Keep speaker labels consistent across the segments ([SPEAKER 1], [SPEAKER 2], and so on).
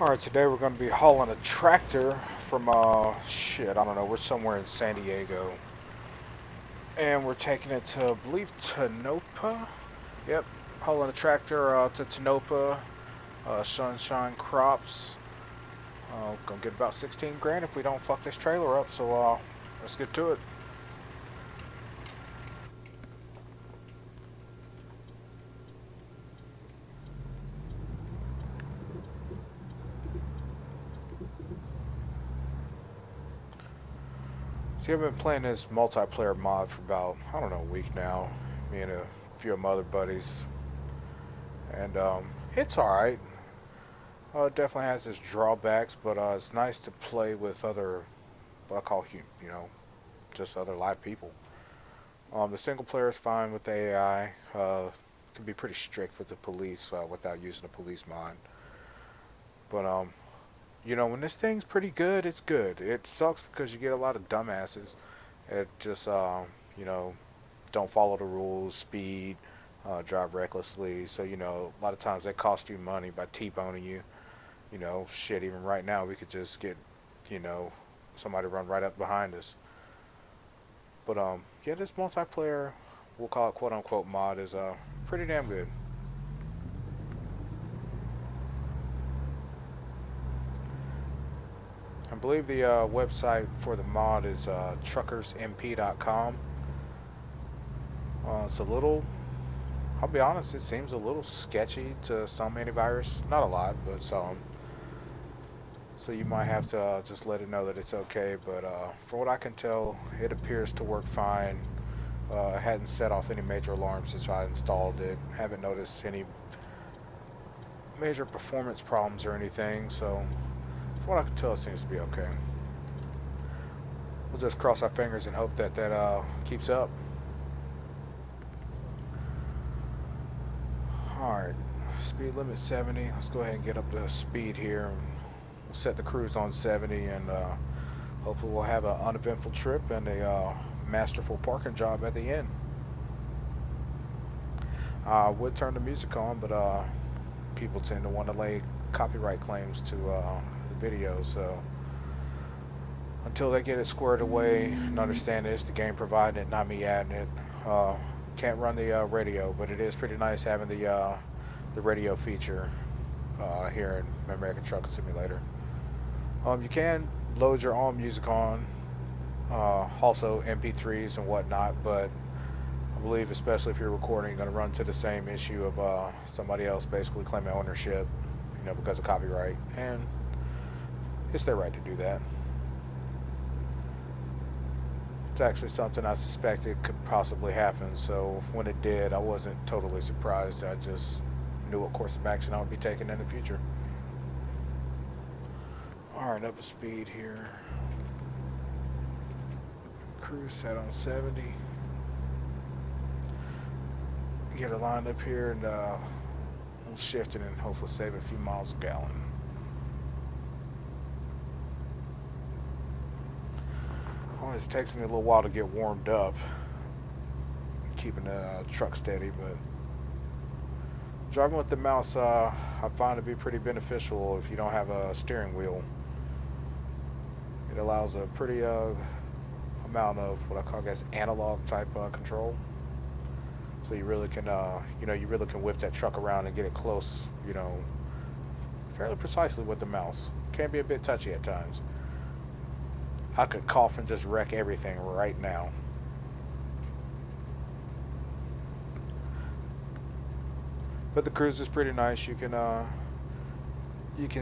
[SPEAKER 1] Alright, today we're going to be hauling a tractor from, shit, I don't know, we're somewhere in San Diego. And we're taking it to, I believe, Tonopah? Yep, hauling a tractor to Tonopah, Sunshine Crops. Gonna get about 16 grand if we don't fuck this trailer up, so, let's get to it. See, I've been playing this multiplayer mod for about, I don't know, a week now. Me and a few of my other buddies. And, it's alright. It definitely has its drawbacks, but it's nice to play with other, what I call, just other live people. The single player is fine with the AI. Can be pretty strict with the police without using a police mod. But when this thing's pretty good, it's good. It sucks because you get a lot of dumbasses. It just you know, don't follow the rules, speed, drive recklessly. So a lot of times they cost you money by T-boning you. Shit, even right now we could just get, you know, somebody run right up behind us. But yeah, this multiplayer, we'll call it quote unquote mod, is pretty damn good. I believe the website for the mod is truckersmp.com. It's a little, I'll be honest, it seems a little sketchy to some antivirus. Not a lot, but some. So you might have to just let it know that it's okay. But from what I can tell, it appears to work fine. Hadn't set off any major alarms since I installed it. Haven't noticed any major performance problems or anything. So from what I can tell, it seems to be okay. We'll just cross our fingers and hope that keeps up. Alright, speed limit 70. Let's go ahead and get up to speed here. We'll set the cruise on 70 and hopefully we'll have an uneventful trip and a masterful parking job at the end. I would turn the music on, but people tend to want to lay copyright claims to the video, so until they get it squared away and understand it's the game providing it, not me adding it. Can't run the radio, but it is pretty nice having the radio feature here in American Trucking Simulator. You can load your own music on, also MP3s and whatnot, but I believe, especially if you're recording, you're going to run into the same issue of somebody else basically claiming ownership, because of copyright, and it's their right to do that. It's actually something I suspected could possibly happen, so when it did, I wasn't totally surprised. I just knew what course of action I would be taking in the future. Alright, up to speed here. Cruise set on 70. Get it lined up here and we'll shift it and hopefully save a few miles a gallon. Always takes me a little while to get warmed up, keeping the truck steady, but driving with the mouse I find to be pretty beneficial if you don't have a steering wheel. It allows a pretty amount of what I call, I guess, analog type control. So you really can, you really can whip that truck around and get it close, fairly precisely with the mouse. Can be a bit touchy at times. I could cough and just wreck everything right now. But the cruise is pretty nice. You can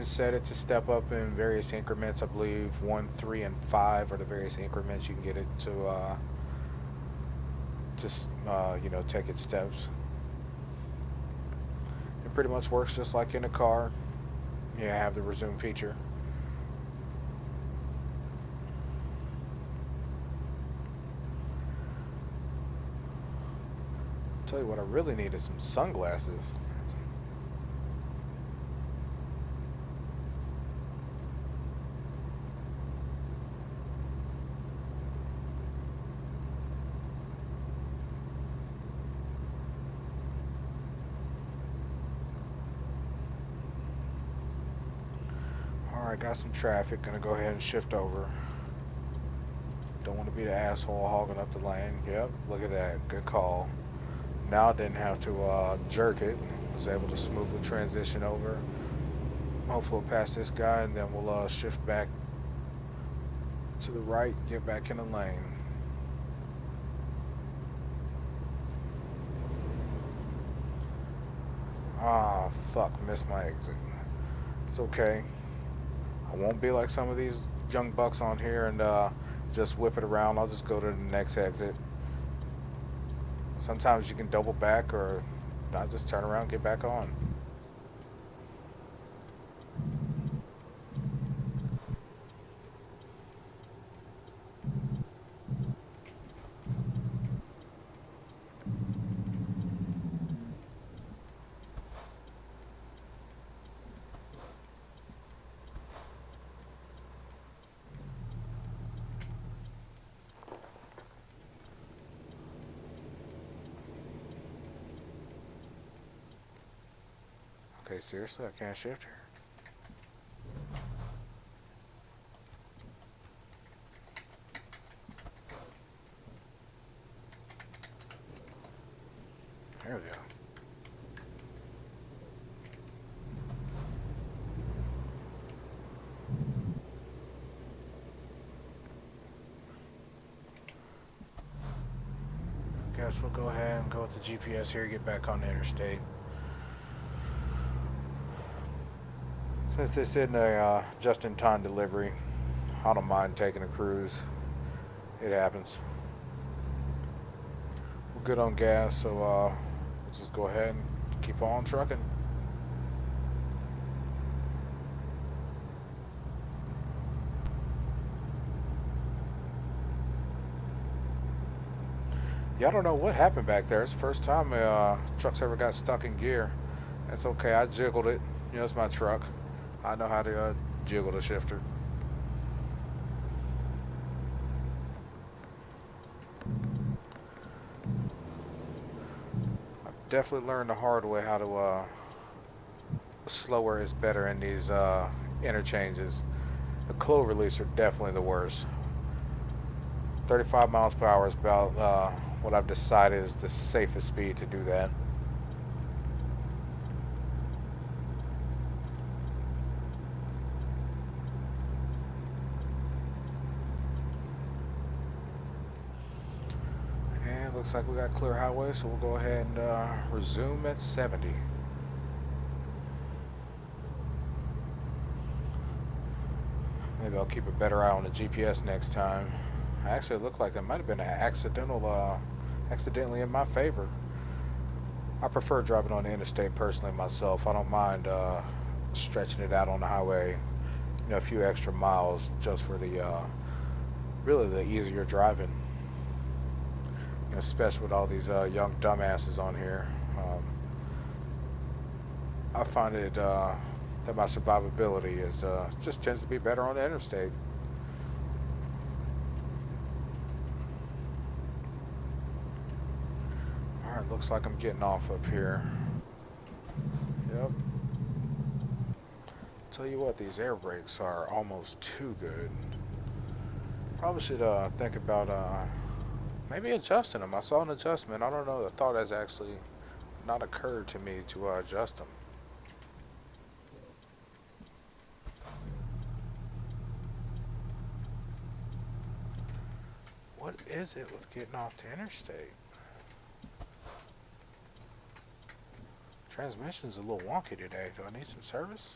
[SPEAKER 1] set it to step up in various increments. I believe 1, 3, and 5 are the various increments you can get it to just take its steps. It pretty much works just like in a car. You have the resume feature. Tell you what, I really need is some sunglasses. Alright, got some traffic. Gonna go ahead and shift over. Don't want to be the asshole hogging up the lane. Yep, look at that. Good call. Now I didn't have to jerk it. Was able to smoothly transition over. Hopefully we'll pass this guy and then we'll shift back to the right, get back in the lane. Ah, fuck, missed my exit. It's okay. I won't be like some of these young bucks on here and just whip it around. I'll just go to the next exit. Sometimes you can double back or not, just turn around and get back on. Okay, seriously, I can't shift here. There we go. Guess we'll go ahead and go with the GPS here, get back on the interstate. Since this isn't a just-in-time delivery, I don't mind taking a cruise. It happens. We're good on gas, so we'll just go ahead and keep on trucking. Yeah, I don't know what happened back there. It's the first time truck's ever got stuck in gear. That's okay, I jiggled it. You know, it's my truck. I know how to jiggle the shifter. I've definitely learned the hard way how to slower is better in these interchanges. The clover leafs are definitely the worst. 35 miles per hour is about what I've decided is the safest speed to do that. And looks like we got clear highway, so we'll go ahead and resume at 70. Maybe I'll keep a better eye on the GPS next time. Actually, it looked like that might have been an accidentally in my favor. I prefer driving on the interstate personally myself. I don't mind stretching it out on the highway, you know, a few extra miles just for the really the easier driving. You know, especially with all these young dumbasses on here. I find it that my survivability is just tends to be better on the interstate. Alright, looks like I'm getting off up here. Yep. Tell you what, these air brakes are almost too good. Probably should think about maybe adjusting them. I saw an adjustment. I don't know. The thought has actually not occurred to me to adjust them. What is it with getting off the interstate? Transmission's a little wonky today. Do I need some service?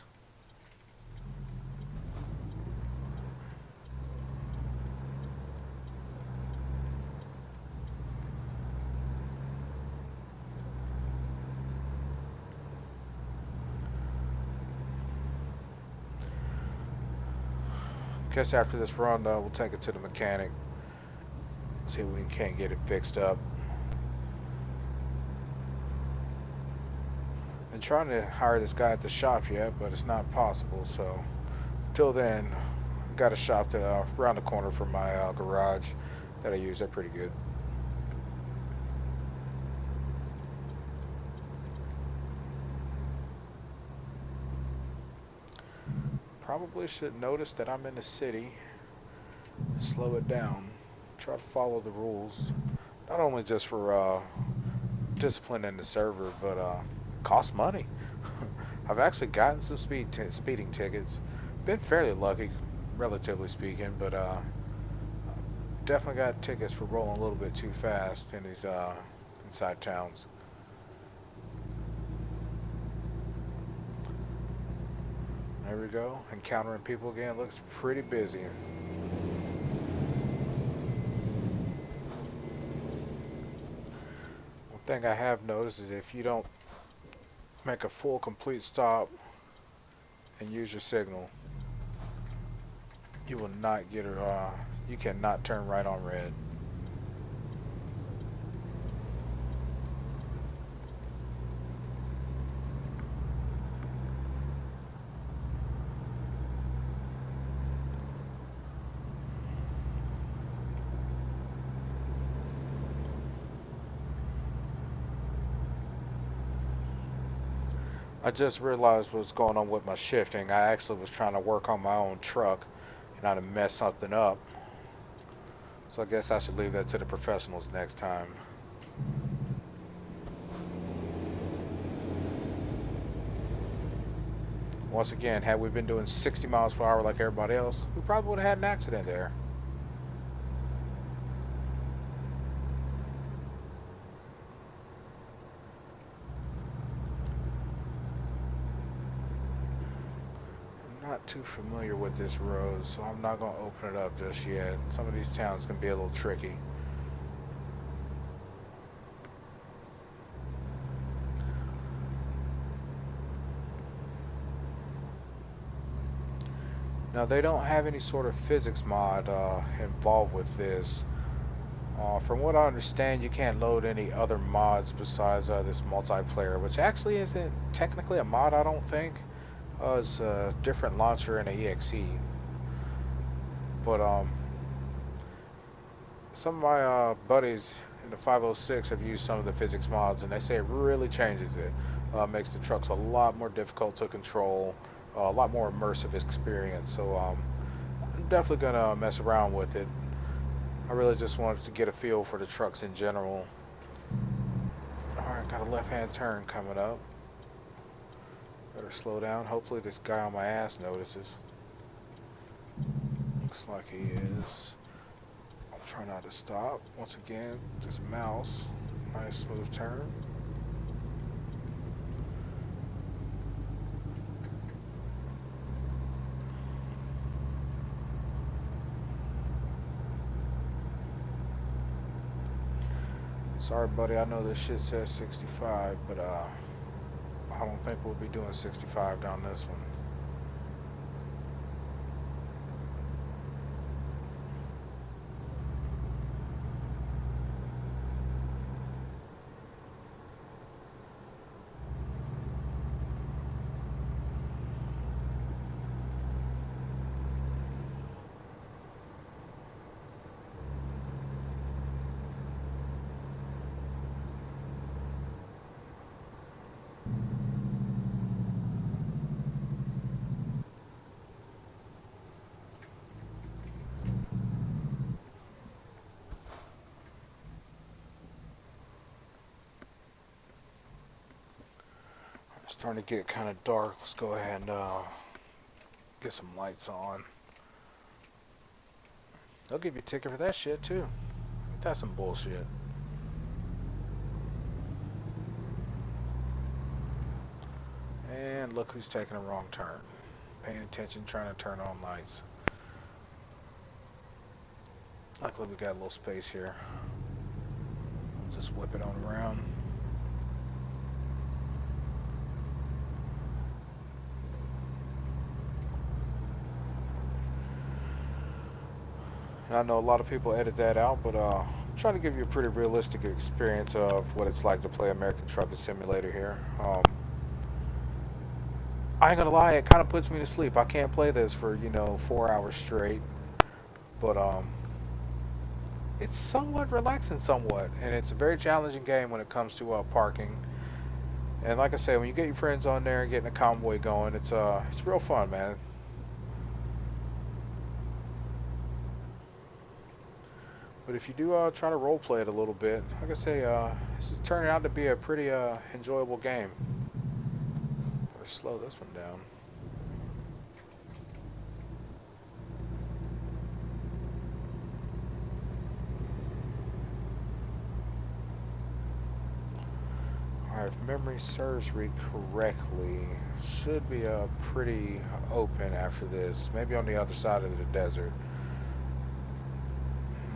[SPEAKER 1] Guess after this run, we'll take it to the mechanic. See if we can't get it fixed up. Been trying to hire this guy at the shop yet, but it's not possible. So, till then, got a shop that around the corner from my garage that I use. They're pretty good. probably should notice that I'm in the city. Slow it down. Try to follow the rules. Not only just for discipline in the server, but costs money. I've actually gotten some speeding tickets. Been fairly lucky, relatively speaking, but definitely got tickets for rolling a little bit too fast in these inside towns. There we go. Encountering people again. Looks pretty busy. One thing I have noticed is if you don't make a full complete stop and use your signal, you will not get a you cannot turn right on red. I just realized what's going on with my shifting. I actually was trying to work on my own truck and I'd messed something up. So I guess I should leave that to the professionals next time. Once again, had we been doing 60 miles per hour like everybody else, we probably would have had an accident there. I'm not too familiar with this road, so I'm not going to open it up just yet. Some of these towns can be a little tricky. Now, they don't have any sort of physics mod involved with this. From what I understand, you can't load any other mods besides this multiplayer, which actually isn't technically a mod, I don't think. It's a different launcher and a EXE. But some of my buddies in the 506 have used some of the physics mods, and they say it really changes it. Makes the trucks a lot more difficult to control, a lot more immersive experience. So I'm definitely gonna mess around with it. I really just wanted to get a feel for the trucks in general. Alright, got a left-hand turn coming up. Better slow down. Hopefully this guy on my ass notices. Looks like he is. I'll try not to stop. Once again, just mouse. Nice smooth turn. Sorry, buddy, I know this shit says 65, but I don't think we'll be doing 65 down this one. It's starting to get kind of dark. Let's go ahead and get some lights on. They'll give you a ticket for that shit too. That's some bullshit. And look who's taking a wrong turn. Paying attention, trying to turn on lights. Luckily we got a little space here. Just whip it on around. And I know a lot of people edit that out, but I'm trying to give you a pretty realistic experience of what it's like to play American Trucking Simulator here. I ain't gonna lie, it kind of puts me to sleep. I can't play this for, 4 hours straight, but it's somewhat relaxing somewhat, and it's a very challenging game when it comes to parking. And like I say, when you get your friends on there and getting a convoy going, it's real fun, man. But if you do try to role play it a little bit, like I say, this is turning out to be a pretty enjoyable game. Better slow this one down. Alright, if memory serves me correctly, should be pretty open after this. Maybe on the other side of the desert.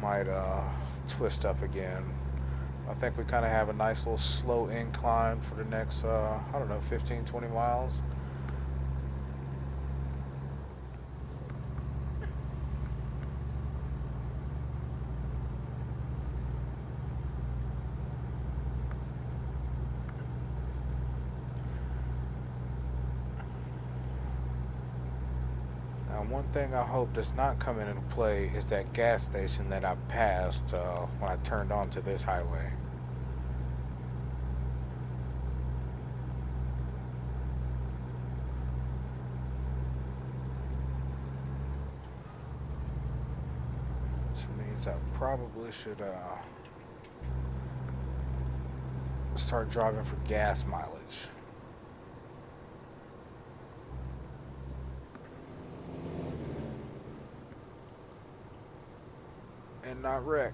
[SPEAKER 1] Might twist up again. I think we kind of have a nice little slow incline for the next, I don't know, 15, 20 miles. Now, one thing I hope does not come into play is that gas station that I passed when I turned onto this highway. Which means I probably should start driving for gas mileage. And not wreck.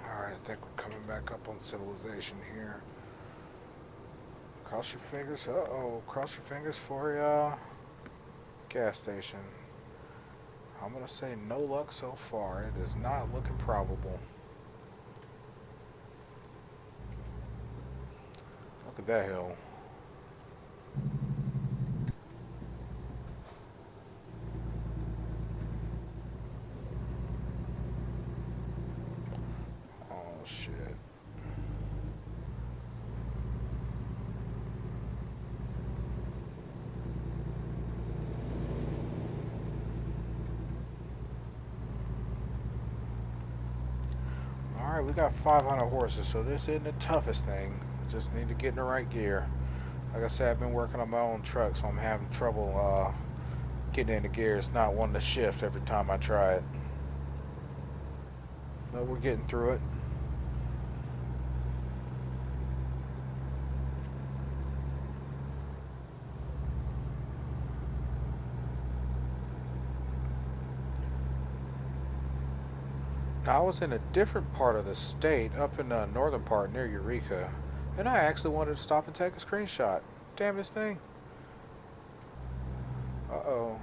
[SPEAKER 1] I think we're coming back up on civilization here. Cross your fingers. Uh-oh. Cross your fingers for a gas station. I'm going to say no luck so far. It is not looking probable. Look at that hill. Oh, shit. Alright, we got 500 horses, so this isn't the toughest thing. Just need to get in the right gear. Like I said, I've been working on my own truck, so I'm having trouble getting into gear. It's not wanting to shift every time I try it. But we're getting through it. Now, I was in a different part of the state, up in the northern part near Eureka, and I actually wanted to stop and take a screenshot. Damn this thing. Uh-oh.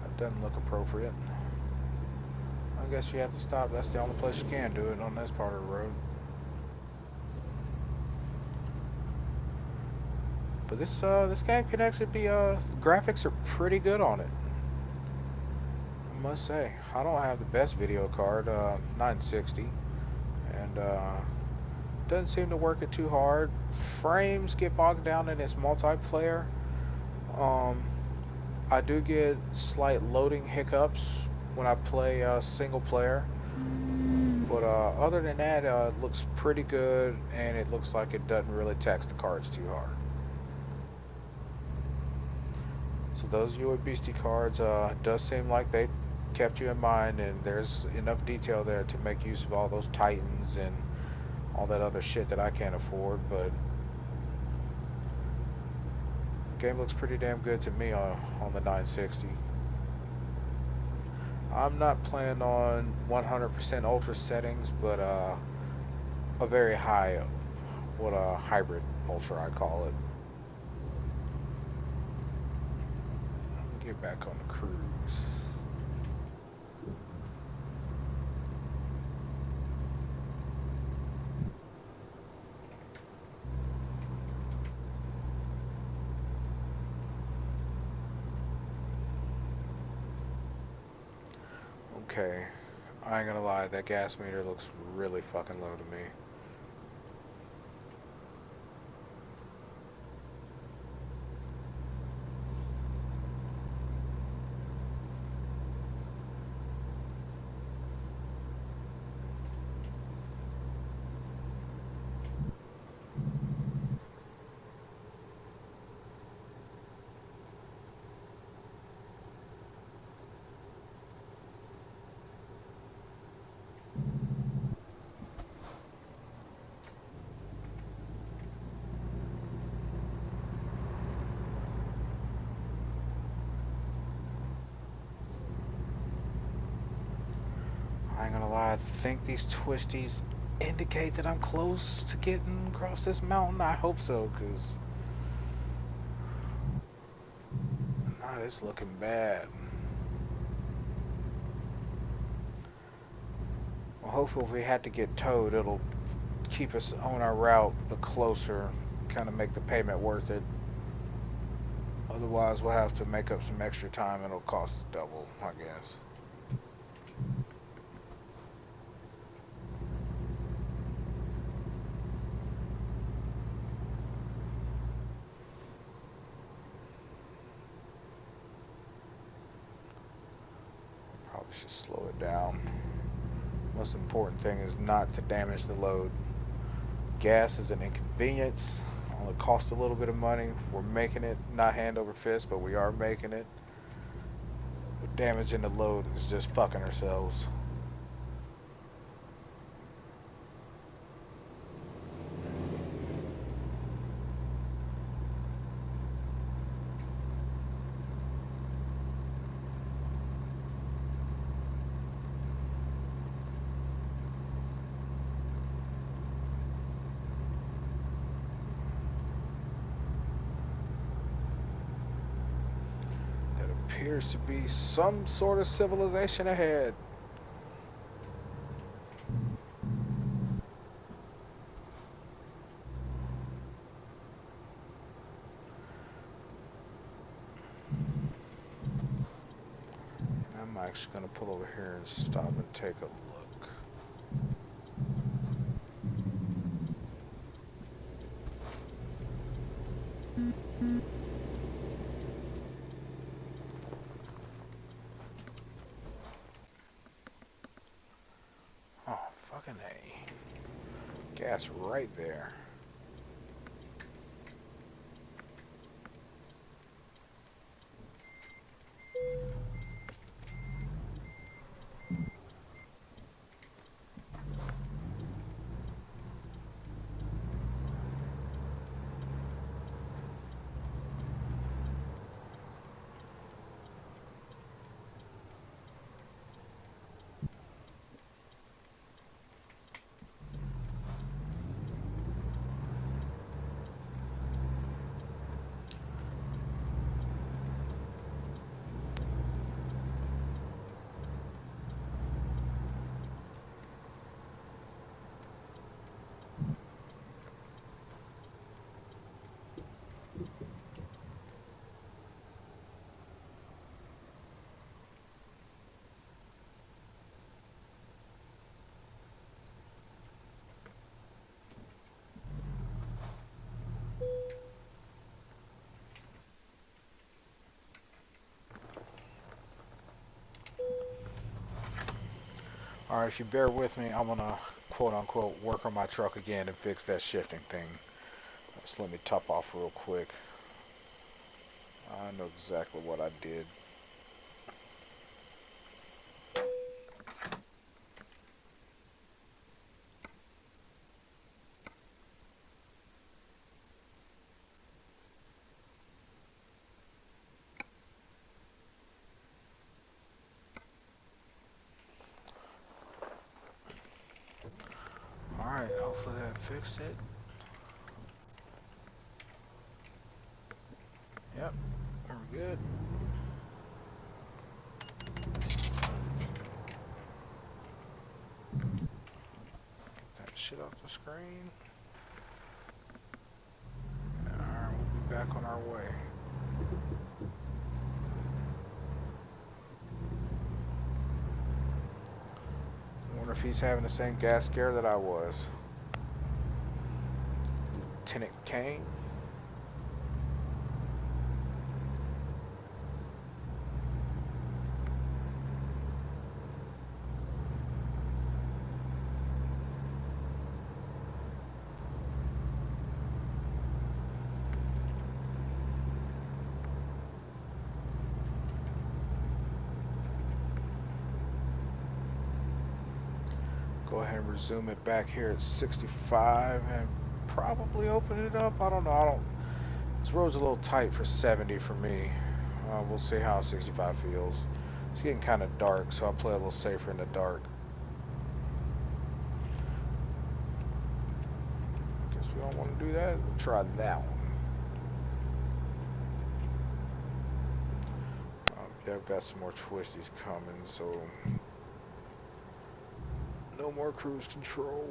[SPEAKER 1] That doesn't look appropriate. I guess you have to stop. That's the only place you can do it on this part of the road. But this game can actually be, graphics are pretty good on it. I must say. I don't have the best video card, 960. And, doesn't seem to work it too hard. Frames get bogged down in its multiplayer. I do get slight loading hiccups when I play single player. But other than that, it looks pretty good, and it looks like it doesn't really tax the cards too hard. So those USB cards does seem like they kept you in mind, and there's enough detail there to make use of all those Titans and all that other shit that I can't afford. But Game looks pretty damn good to me on the 960. I'm not playing on 100% ultra settings, but a very high, what a hybrid ultra I call it. Get back on the cruise. Okay, I ain't gonna lie, that gas meter looks really fucking low to me. I ain't gonna lie, I think these twisties indicate that I'm close to getting across this mountain. I hope so, cause nah, it's looking bad. Well, hopefully if we had to get towed, it'll keep us on our route, but closer, kind of make the payment worth it. Otherwise, we'll have to make up some extra time and it'll cost double, I guess. Probably should slow it down. Most important thing is not to damage the load. Gas is an inconvenience. Only costs a little bit of money. We're making it, not hand over fist, but we are making it. But damaging the load is just fucking ourselves. There appears to be some sort of civilization ahead. I'm actually going to pull over here and stop and take a look. Oh, fucking A. Gas right there. Alright, if you bear with me, I'm gonna quote unquote work on my truck again and fix that shifting thing. Just let me top off real quick. I know exactly what I did. hopefully that fixed it. Yep, we're good. That shit off the screen. Alright, we'll be back on our way. I wonder if he's having the same gas scare that I was. Lieutenant Kane. Go ahead and resume it back here at 65 and probably open it up. I don't know. This road's a little tight for 70 for me. We'll see how 65 feels. It's getting kind of dark, so I'll play a little safer in the dark. Guess we don't want to do that. We'll try that one. Yeah, I've got some more twisties coming, so no more cruise control.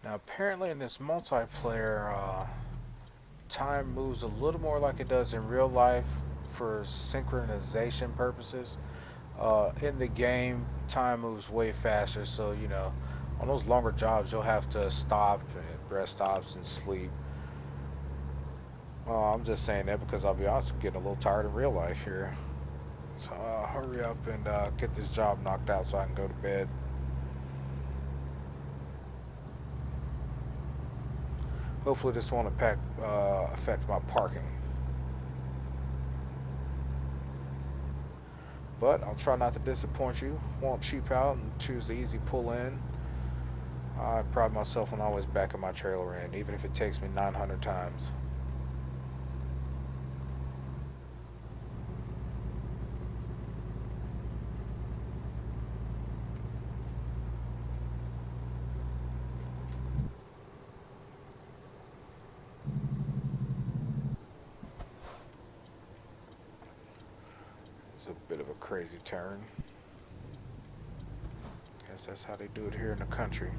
[SPEAKER 1] Now apparently in this multiplayer, time moves a little more like it does in real life for synchronization purposes. In the game, time moves way faster, so on those longer jobs you'll have to stop and rest stops and sleep. I'm just saying that because I'll be honest, I'm getting a little tired in real life here. So hurry up and get this job knocked out so I can go to bed. Hopefully this won't affect my parking. But I'll try not to disappoint you. Won't cheap out and choose the easy pull in. I pride myself on always backing my trailer in, even if it takes me 900 times. It's a bit of a crazy turn. Guess that's how they do it here in the country.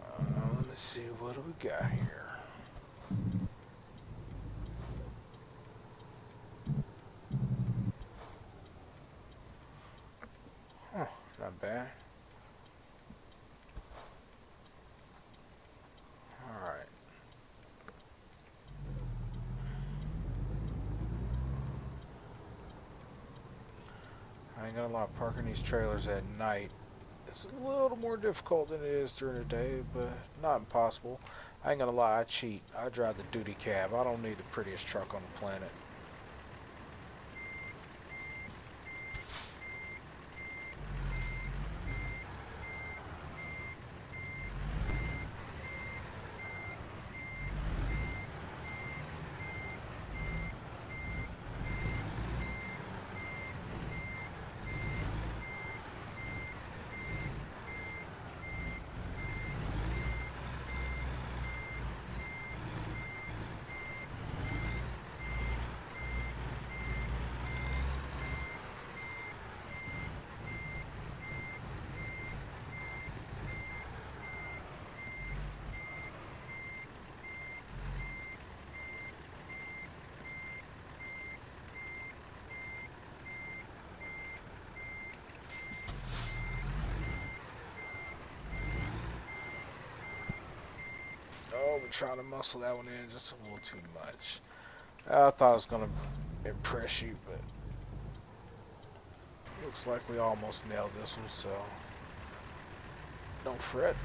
[SPEAKER 1] Let me see, what do we got here? Huh, not bad. Alright. I ain't gonna lie, parking these trailers at night It's a little more difficult than it is during the day, but not impossible. I ain't gonna lie, I cheat. I drive the duty cab. I don't need the prettiest truck on the planet. Oh, we're trying to muscle that one in just a little too much. I thought I was gonna impress you, but looks like we almost nailed this one, so don't fret.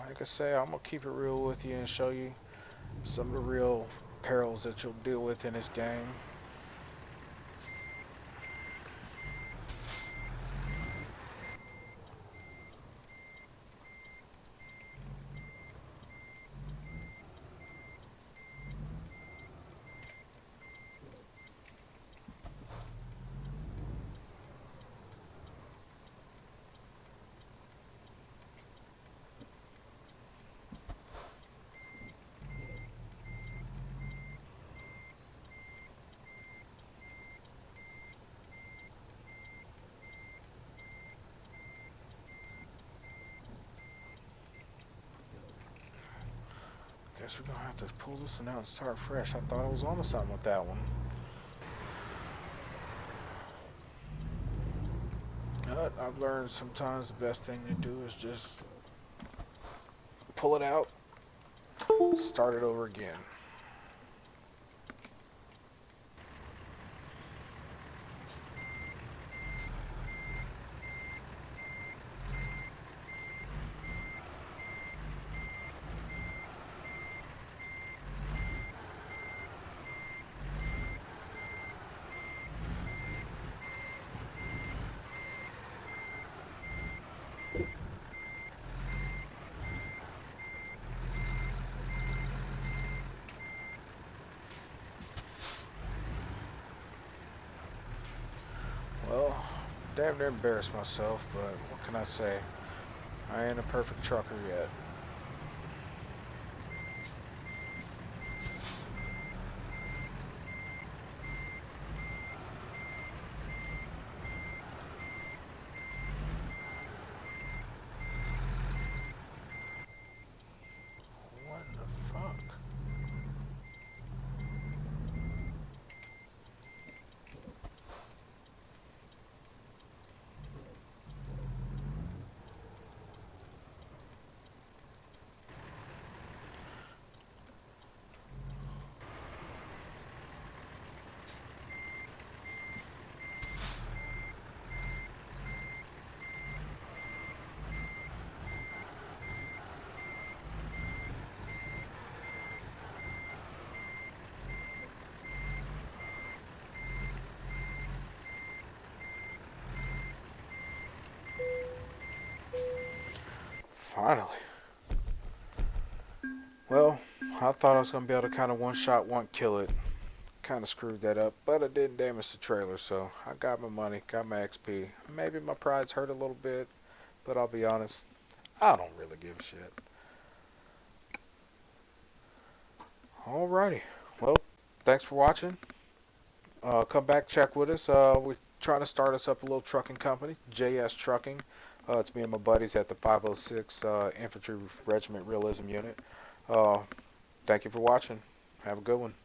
[SPEAKER 1] Like I say, I'm gonna keep it real with you and show you some of the real perils that you'll deal with in this game. Guess we're gonna have to pull this one out and start fresh. I thought I was onto something with that one. But I've learned sometimes the best thing to do is just pull it out, start it over again. Well, damn near embarrassed myself, but what can I say? I ain't a perfect trucker yet. What the fuck? Finally. Well, I thought I was gonna be able to kind of one shot, one kill it. Kind of screwed that up, but I didn't damage the trailer, so I got my money, got my XP. Maybe my pride's hurt a little bit, but I'll be honest, I don't really give a shit. Alrighty. Well, thanks for watching. Come back, check with us. trying to start us up a little trucking company, JS Trucking. It's me and my buddies at the 506 Infantry Regiment Realism Unit. Uh, Thank you for watching. Have a good one.